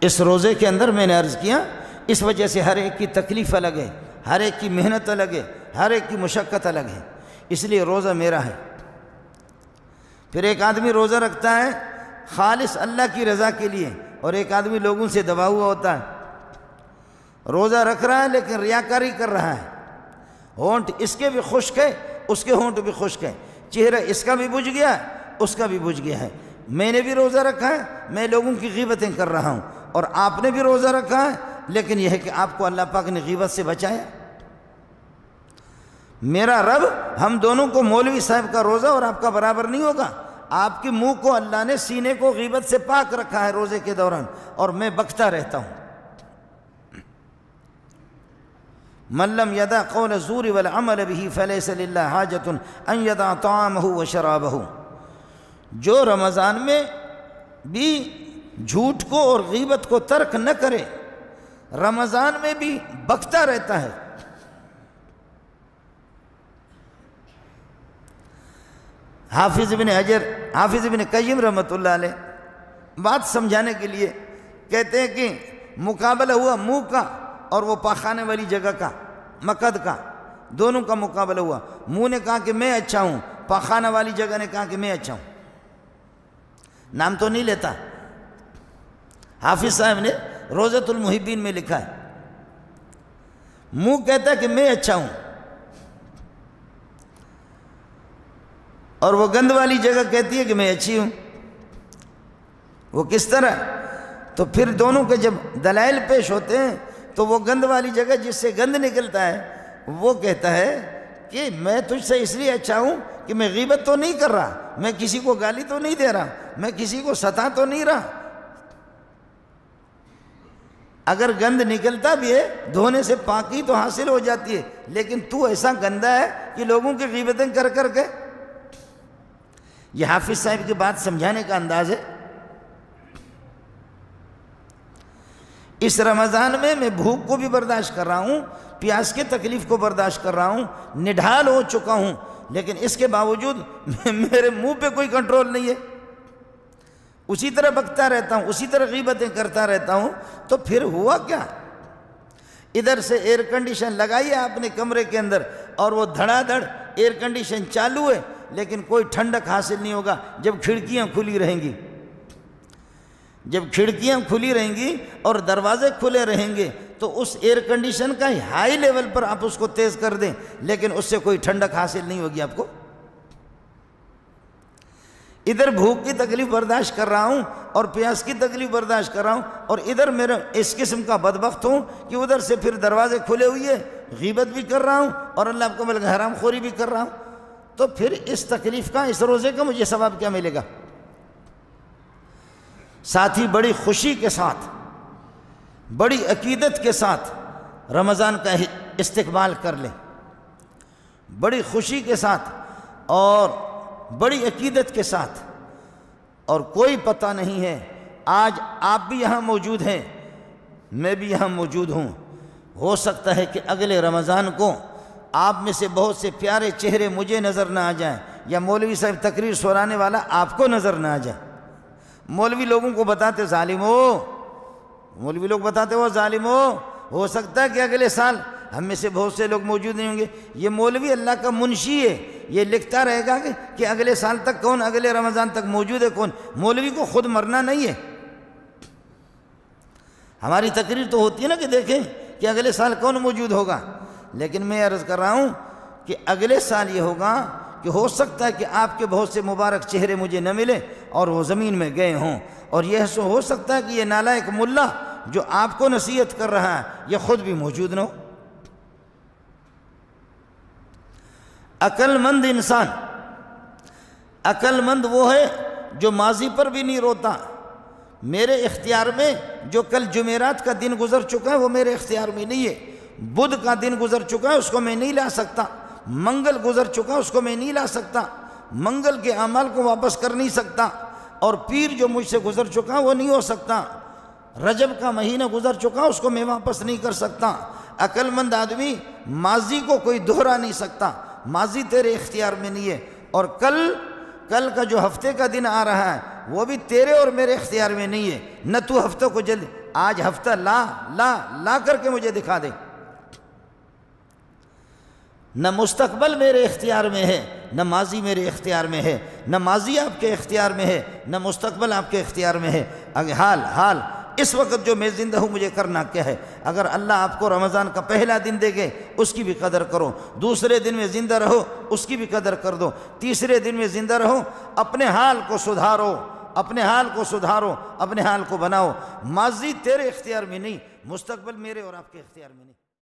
इस रोज़े के अंदर मैंने अर्ज़ किया, इस वजह से हर एक की तकलीफ़ अलग है, हर एक की मेहनत अलग है, हर एक की मुशक्क़त अलग है, इसलिए रोज़ा मेरा है। फिर एक आदमी रोज़ा रखता है खालिस अल्लाह की रज़ा के लिए, और एक आदमी लोगों से दबा हुआ होता है। रोज़ा रख रहा है लेकिन रियाकारी कर रहा है, होंठ इसके भी खुश्क है, उसके होंठ भी खुश्क है, चेहरा इसका भी बुझ गया है, उसका भी बुझ गया है। मैंने भी रोज़ा रखा है, मैं लोगों की ग़ीबतें कर रहा हूँ, और आपने भी रोज़ा रखा है, लेकिन यह है कि आपको अल्लाह पाक ने ग़ीबत से बचाया। मेरा रब हम दोनों को, मौलवी साहब का रोज़ा और आपका बराबर नहीं होगा। आपके मुंह को अल्लाह ने, सीने को ग़ीबत से पाक रखा है रोज़े के दौरान, और मैं बकता रहता हूँ। मल्लम यदा क़ौल ज़ूर वल अमल बिही फ़लैसा लिल्लाहि हाजतुन अन यदा तआमहु व शराबहु। जो रमज़ान में भी झूठ को और ग़ीबत को तर्क न करे, रमज़ान में भी बकता रहता है। हाफिज़ इब्न क़य्यिम रहमतुल्लाह अलैह बात समझाने के लिए कहते हैं कि मुकाबला हुआ मुंह का और वो पाखाने वाली जगह का, मकद का, दोनों का मुकाबला हुआ। मुंह ने कहा कि मैं अच्छा हूँ, पाखाना वाली जगह ने कहा कि मैं अच्छा हूँ। नाम तो नहीं लेता, हाफिज साहब ने रोज़तुल मुहिब्बीन में लिखा है। मुंह कहता है कि मैं अच्छा हूँ, और वो गंद वाली जगह कहती है कि मैं अच्छी हूँ। वो किस तरह? तो फिर दोनों के जब दलाइल पेश होते हैं तो वो गंद वाली जगह जिससे गंद निकलता है वो कहता है कि मैं तुझसे इसलिए अच्छा हूँ कि मैं ग़ीबत तो नहीं कर रहा, मैं किसी को गाली तो नहीं दे रहा, मैं किसी को सता तो नहीं रहा। अगर गंद निकलता भी है, धोने से पाकी तो हासिल हो जाती है, लेकिन तू ऐसा गंदा है कि लोगों की ग़ीबतें कर कर के। यह हाफिज साहब की बात समझाने का अंदाज है। इस रमज़ान में मैं भूख को भी बर्दाश्त कर रहा हूँ, प्यास की तकलीफ़ को बर्दाश्त कर रहा हूँ, निढाल हो चुका हूँ, लेकिन इसके बावजूद मेरे मुंह पे कोई कंट्रोल नहीं है। उसी तरह बकता रहता हूँ, उसी तरह ग़ीबतें करता रहता हूँ। तो फिर हुआ क्या? इधर से एयर कंडीशन लगाई है आपने कमरे के अंदर, और वो धड़ाधड़ एयर कंडीशन चालू है, लेकिन कोई ठंडक हासिल नहीं होगा जब खिड़कियाँ खुली रहेंगी। जब खिड़कियाँ खुली रहेंगी और दरवाजे खुले रहेंगे तो उस एयर कंडीशन का हाई लेवल पर आप उसको तेज़ कर दें, लेकिन उससे कोई ठंडक हासिल नहीं होगी आपको। इधर भूख की तकलीफ़ बर्दाश्त कर रहा हूँ और प्यास की तकलीफ़ बर्दाश्त कर रहा हूँ, और इधर मेरा इस किस्म का बदबख्त हूँ कि उधर से फिर दरवाजे खुले हुए ग़ीबत भी कर रहा हूँ और अल्लाह को बल्कि हराम खोरी भी कर रहा हूँ। तो फिर इस तकलीफ़ का, इस रोज़े का मुझे सवाब क्या मिलेगा? साथ ही बड़ी खुशी के साथ, बड़ी अकीदत के साथ रमज़ान का इस्तिक़बाल कर लें, बड़ी खुशी के साथ और बड़ी अकीदत के साथ। और कोई पता नहीं है, आज आप भी यहाँ मौजूद हैं, मैं भी यहाँ मौजूद हूँ। हो सकता है कि अगले रमज़ान को आप में से बहुत से प्यारे चेहरे मुझे नज़र ना आ जाएं, या मौलवी साहब तकरीर सुनाने वाला आपको नज़र ना आ जाए। मौलवी लोगों को बताते जालिम हो, मौलवी लोग बताते हो जालिम हो सकता है कि अगले साल हम में से बहुत से लोग मौजूद नहीं होंगे। ये मौलवी अल्लाह का मुंशी है, ये लिखता रहेगा कि अगले साल तक कौन, अगले रमज़ान तक मौजूद है कौन। मौलवी को खुद मरना नहीं है। हमारी तकरीर तो होती है ना कि देखें कि अगले साल कौन मौजूद होगा, लेकिन मैं अर्ज़ कर रहा हूँ कि अगले साल ये होगा कि हो सकता है कि आपके बहुत से मुबारक चेहरे मुझे न मिले और वो ज़मीन में गए हों, और यह हो सकता है कि ये नालायक मुल्ला जो आपको नसीहत कर रहा है यह ख़ुद भी मौजूद न हो। अक्लमंद इंसान, अक्लमंद वो है जो माजी पर भी नहीं रोता। मेरे इख्तियार में जो कल जुमेरात का दिन गुजर चुका है वो मेरे इख्तियार में नहीं है। बुध का दिन गुजर चुका है, उसको मैं नहीं ला सकता। मंगल गुजर चुका है, उसको मैं नहीं ला सकता। मंगल के अमल को वापस कर नहीं सकता। और पीर जो मुझसे गुजर चुका है वो नहीं हो सकता। रजब का महीना गुजर चुका है, उसको मैं वापस नहीं कर सकता। अक्लमंद आदमी माजी को कोई दोहरा नहीं सकता, माजी तेरे इख्तियार में नहीं है। और कल का जो हफ्ते का दिन आ रहा है वो भी तेरे और मेरे इख्तियार में नहीं है। न तू हफ्तों को जल्दी, आज हफ्ता ला ला ला करके मुझे दिखा दे। न मुस्तकबल मेरे इख्तियार में है, न माजी मेरे इख्तियार में है, न माजी आपके इख्तियार में है, न मुस्तकबल आपके इख्तियार में है। अगर हाल इस वक्त जो मैं ज़िंदा हूँ मुझे करना क्या है। अगर अल्लाह आपको रमज़ान का पहला दिन देंगे उसकी भी कदर करो, दूसरे दिन में ज़िंदा रहो उसकी भी कदर कर दो, तीसरे दिन में ज़िंदा रहो, अपने हाल को सुधारो, अपने हाल को सुधारो, अपने हाल को बनाओ। माजी तेरे इख्तियार में नहीं, मुस्तकबल मेरे और आपके इख्तियार में नहीं।